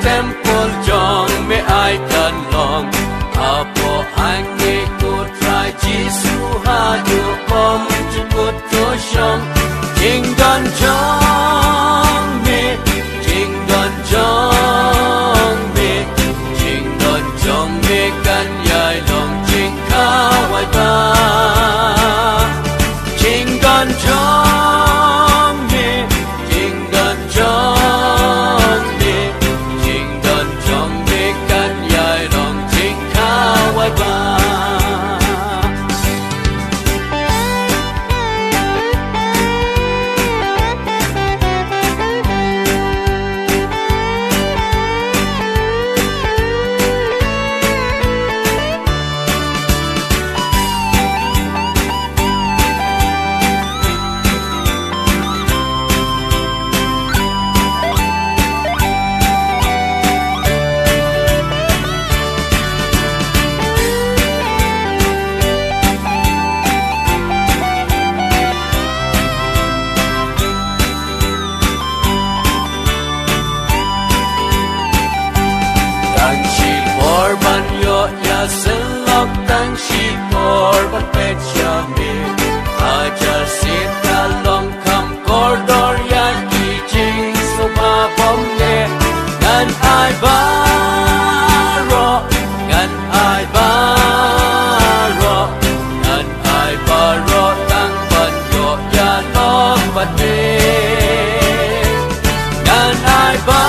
temple jong me ai kan long apo ange ko try Jesu ha du pom chu ko to shong king don jong me king don jong me king don jong me kan yai long king ka wai ba king don jong me king don jong me king don jong me kan yai long king ka wai ba Tang shi por ban yo ya sen lok tang shi por ban pet ya me aja sit ta long kam kor dor ya ki jing so ba bom ne gan ai ba ro gan ai ba ro gan ai ba ro tang ban yo ya long ban ne gan ai ba